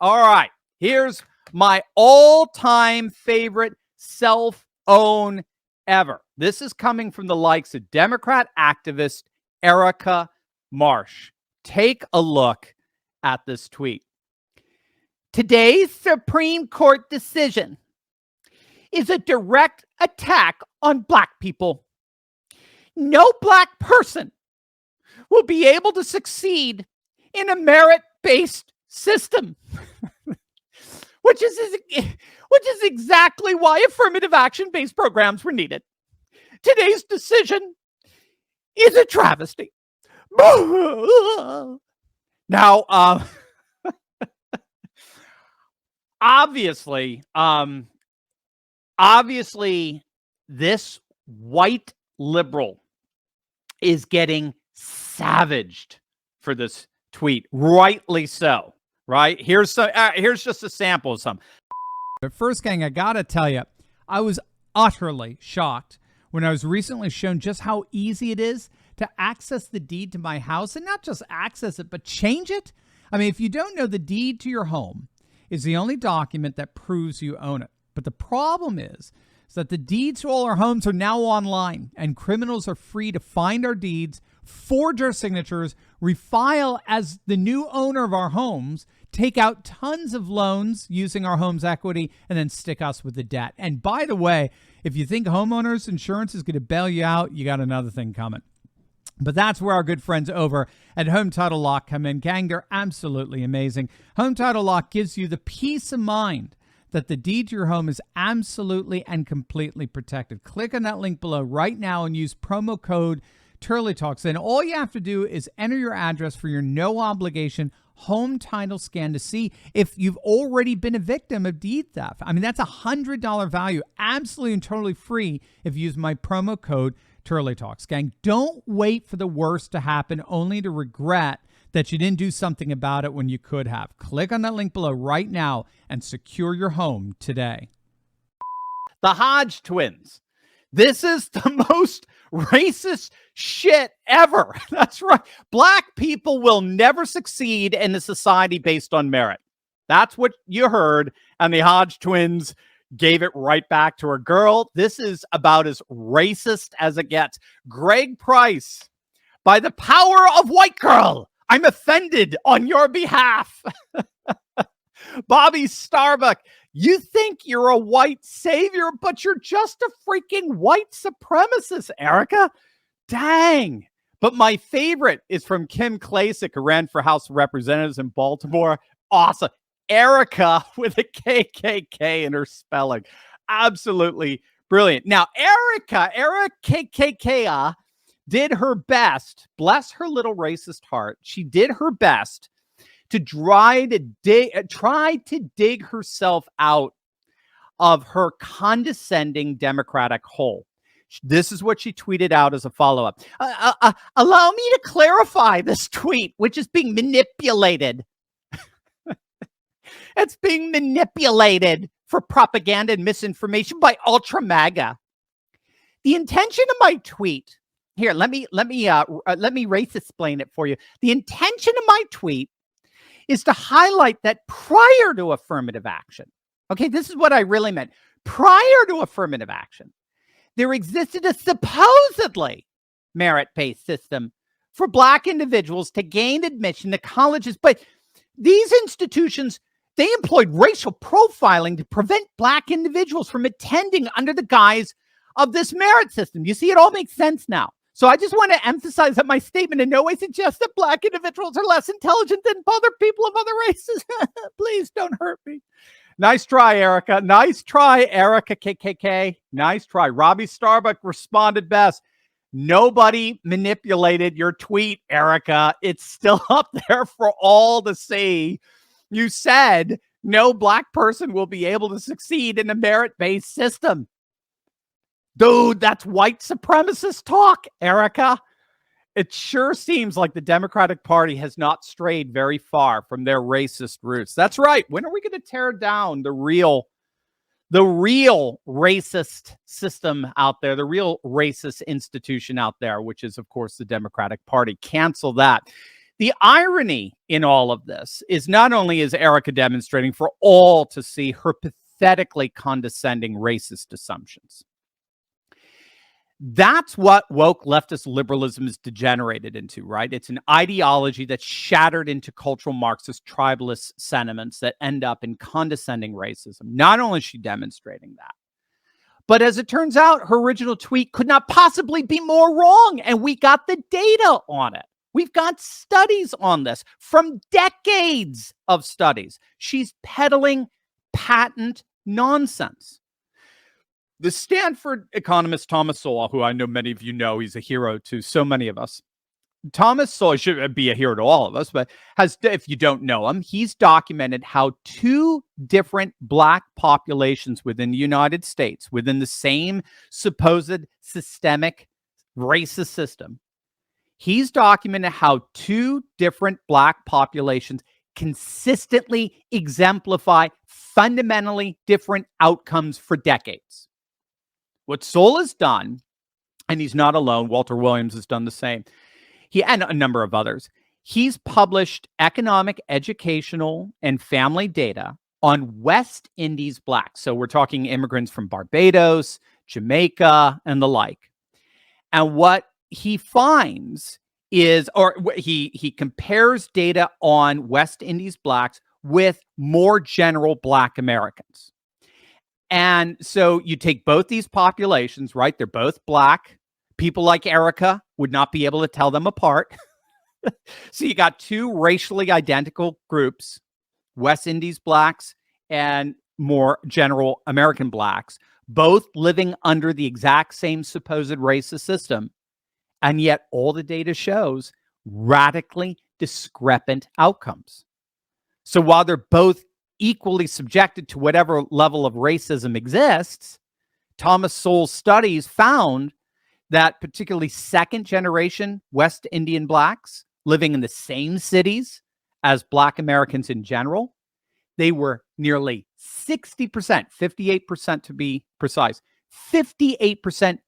All right. Here's my all-time favorite cell phone ever. This is coming from the likes of Democrat activist Erica Marsh. Take a look at this tweet. Today's Supreme Court decision is a direct attack on Black people. No Black person will be able to succeed in a merit-based system, which is exactly why affirmative action-based programs were needed. Today's decision is a travesty. Now, obviously, this white liberal is getting savaged for this tweet, rightly so. Right? Here's just a sample of some. But first, gang, I gotta tell you, I was utterly shocked when I was recently shown just how easy it is to access the deed to my house, and not just access it, but change it. I mean, if you don't know, the deed to your home is the only document that proves you own it. But the problem is that the deeds to all our homes are now online, and criminals are free to find our deeds, forge our signatures, refile as the new owner of our homes, take out tons of loans using our home's equity, and then stick us with the debt. And by the way, if you think homeowners insurance is going to bail you out, you got another thing coming. But that's where our good friends over at Home Title Lock come in. Gang, they're absolutely amazing. Home Title Lock gives you the peace of mind that the deed to your home is absolutely and completely protected. Click on that link below right now and use promo code Turley Talks. And all you have to do is enter your address for your no obligation home title scan to see if you've already been a victim of deed theft. I mean, that's $100 value, absolutely and totally free if you use my promo code Turley Talks. Gang, don't wait for the worst to happen only to regret that you didn't do something about it when you could have. Click on that link below right now and secure your home today. The Hodge Twins. This is the most racist shit ever. That's right. Black people will never succeed in a society based on merit. That's what you heard. And the Hodge Twins gave it right back to her. Girl, this is about as racist as it gets. Greg Price, by the power of white girl, I'm offended on your behalf. Bobby Starbuck, you think you're a white savior, but you're just a freaking white supremacist, Erica. Dang. But my favorite is from Kim Klacik, who ran for House of Representatives in Baltimore. Awesome. Erica with a KKK in her spelling. Absolutely brilliant. Now, Erica KKK did her best. Bless her little racist heart. She did her best to try to dig herself out of her condescending Democratic hole. This is what she tweeted out as a follow-up. Allow me to clarify this tweet, which is being manipulated. It's being manipulated for propaganda and misinformation by Ultra MAGA. The intention of my tweet, here, let me race explain it for you. The intention of my tweet is to highlight that prior to affirmative action, okay, this is what I really meant. Prior to affirmative action, there existed a supposedly merit-based system for Black individuals to gain admission to colleges. But these institutions, they employed racial profiling to prevent Black individuals from attending under the guise of this merit system. You see, it all makes sense now. So I just want to emphasize that my statement in no way suggests that Black individuals are less intelligent than other people of other races. Please don't hurt me. Nice try, Erica. Nice try, Erica KKK. Nice try. Robbie Starbuck responded best. Nobody manipulated your tweet, Erica. It's still up there for all to see. You said no Black person will be able to succeed in a merit-based system. Dude, that's white supremacist talk, Erica. It sure seems like the Democratic Party has not strayed very far from their racist roots. That's right. When are we going to tear down the real racist system out there, the real racist institution out there, which is, of course, the Democratic Party? Cancel that. The irony in all of this is not only is Erica demonstrating for all to see her pathetically condescending racist assumptions. That's what woke leftist liberalism is degenerated into, right? It's an ideology that's shattered into cultural Marxist tribalist sentiments that end up in condescending racism. Not only is she demonstrating that, but as it turns out, her original tweet could not possibly be more wrong. And we got the data on it. We've got studies on this from decades of studies. She's peddling patent nonsense. The Stanford economist Thomas Sowell, who I know many of you know, he's a hero to so many of us. Thomas Sowell should be a hero to all of us, but if you don't know him, he's documented how two different Black populations within the United States, within the same supposed systemic racist system, he's documented how two different Black populations consistently exemplify fundamentally different outcomes for decades. What Sowell has done, and he's not alone, Walter Williams has done the same, he and a number of others, he's published economic, educational, and family data on West Indies Blacks. So we're talking immigrants from Barbados, Jamaica, and the like. And what he finds is, or he compares data on West Indies Blacks with more general Black Americans. And so you take both these populations, right? They're both Black. People like Erica would not be able to tell them apart. So you got two racially identical groups, West Indies Blacks and more general American Blacks, both living under the exact same supposed racist system. And yet all the data shows radically discrepant outcomes. So while they're both equally subjected to whatever level of racism exists, Thomas Sowell's studies found that particularly second generation West Indian Blacks living in the same cities as Black Americans in general, they were nearly 60%, 58% to be precise, 58%,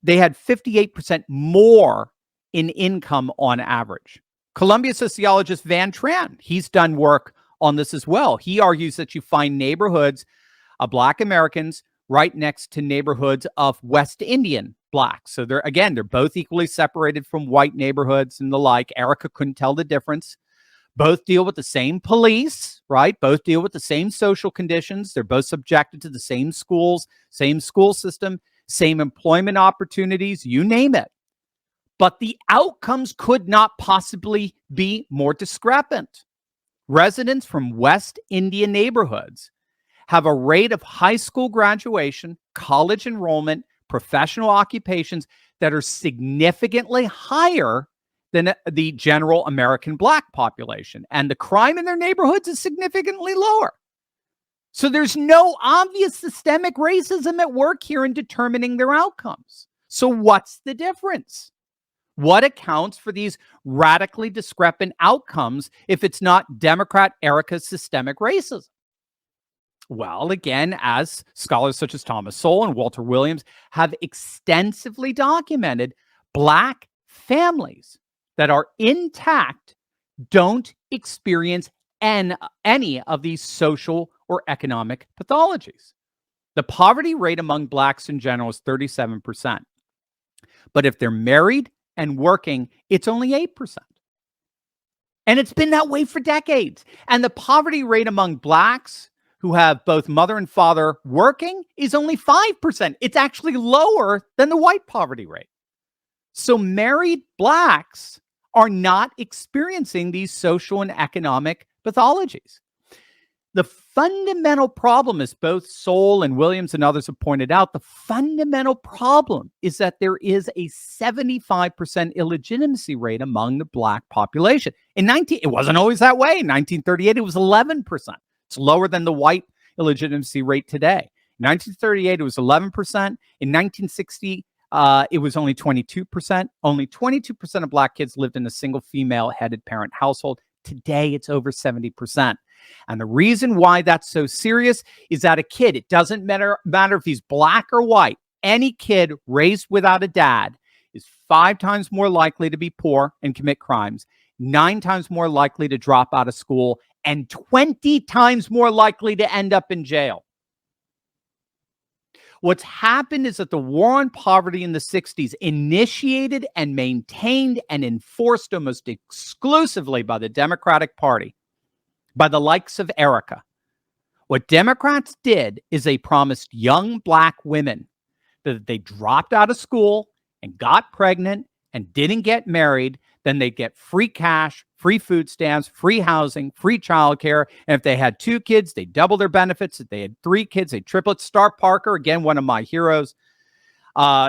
they had 58% more in income on average. Columbia sociologist Van Tran, he's done work on this as well. He argues that you find neighborhoods of Black Americans right next to neighborhoods of West Indian Blacks. So they're both equally separated from white neighborhoods and the like. Erica couldn't tell the difference. Both deal with the same police, right? Both deal with the same social conditions. They're both subjected to the same schools, same school system, same employment opportunities, you name it. But the outcomes could not possibly be more discrepant. Residents from West Indian neighborhoods have a rate of high school graduation, college enrollment, professional occupations that are significantly higher than the general American Black population. And the crime in their neighborhoods is significantly lower. So there's no obvious systemic racism at work here in determining their outcomes. So what's the difference? What accounts for these radically discrepant outcomes if it's not Democrat Erica's systemic racism? Well, again, as scholars such as Thomas Sowell and Walter Williams have extensively documented, Black families that are intact don't experience any of these social or economic pathologies. The poverty rate among Blacks in general is 37%. But if they're married and working, it's only 8%. And it's been that way for decades. And the poverty rate among Blacks who have both mother and father working is only 5%. It's actually lower than the white poverty rate. So married Blacks are not experiencing these social and economic pathologies. The fundamental problem, as both Sowell and Williams and others have pointed out, the fundamental problem is that there is a 75% illegitimacy rate among the Black population. It wasn't always that way. In 1938, it was 11%. It's lower than the white illegitimacy rate today. In 1938, it was 11%. In 1960, it was only 22%. Only 22% of Black kids lived in a single female-headed parent household. Today, it's over 70%. And the reason why that's so serious is that a kid, it doesn't matter if he's Black or white, any kid raised without a dad is 5 times more likely to be poor and commit crimes, 9 times more likely to drop out of school, and 20 times more likely to end up in jail. What's happened is that the war on poverty in the 60s, initiated and maintained and enforced almost exclusively by the Democratic Party, by the likes of Erica. What Democrats did is they promised young Black women that if they dropped out of school and got pregnant and didn't get married, then they'd get free cash, free food stamps, free housing, free childcare. And if they had 2 kids, they'd double their benefits. If they had 3 kids, they'd triplet. Star Parker, again, one of my heroes.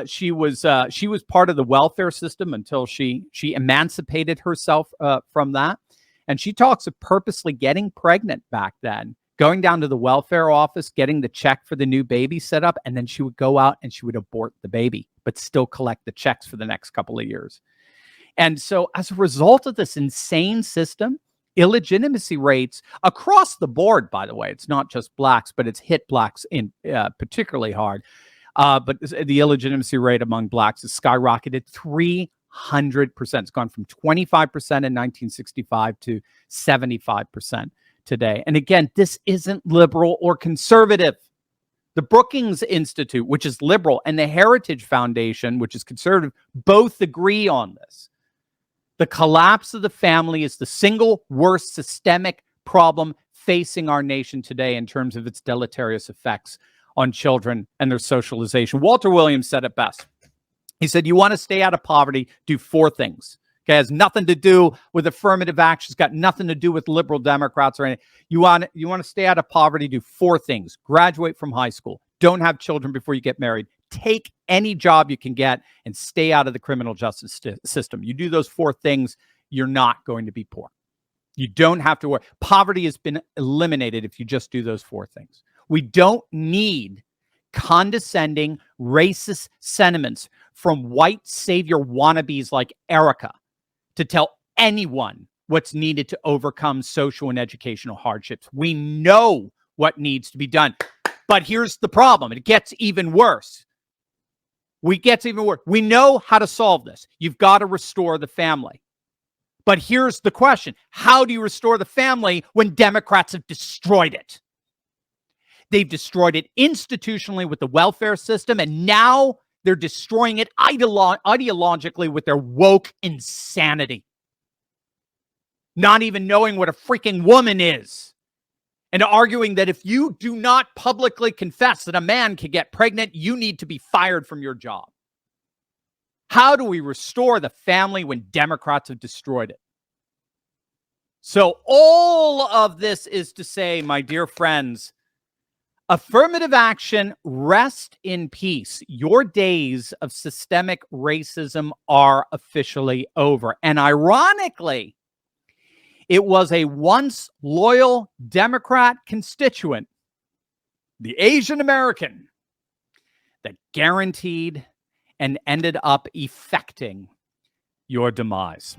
She was part of the welfare system until she emancipated herself from that. And she talks of purposely getting pregnant back then, going down to the welfare office, getting the check for the new baby set up, and then she would go out and she would abort the baby, but still collect the checks for the next couple of years. And so as a result of this insane system, illegitimacy rates across the board, by the way, it's not just Blacks, but it's hit Blacks in particularly hard. But the illegitimacy rate among Blacks has skyrocketed 300%. It's gone from 25% in 1965 to 75% today. And again, this isn't liberal or conservative. The Brookings Institute, which is liberal, and the Heritage Foundation, which is conservative, both agree on this. The collapse of the family is the single worst systemic problem facing our nation today in terms of its deleterious effects on children and their socialization. Walter Williams said it best. He said, you want to stay out of poverty, do 4 things. Okay, it has nothing to do with affirmative action. It's got nothing to do with liberal Democrats or anything. You want to stay out of poverty, do 4 things. Graduate from high school. Don't have children before you get married. Take any job you can get and stay out of the criminal justice system. You do those 4 things, you're not going to be poor. You don't have to worry. Poverty has been eliminated if you just do those 4 things. We don't need condescending, racist sentiments from white savior wannabes like Erica to tell anyone what's needed to overcome social and educational hardships. We know what needs to be done. But here's the problem. It gets even worse. We know how to solve this. You've got to restore the family. But here's the question. How do you restore the family when Democrats have destroyed it? They've destroyed it institutionally with the welfare system, and now they're destroying it ideologically with their woke insanity. Not even knowing what a freaking woman is. And arguing that if you do not publicly confess that a man can get pregnant, you need to be fired from your job. How do we restore the family when Democrats have destroyed it? So all of this is to say, my dear friends, affirmative action, rest in peace. Your days of systemic racism are officially over. And ironically, it was a once loyal Democrat constituent, the Asian American, that guaranteed and ended up effecting your demise.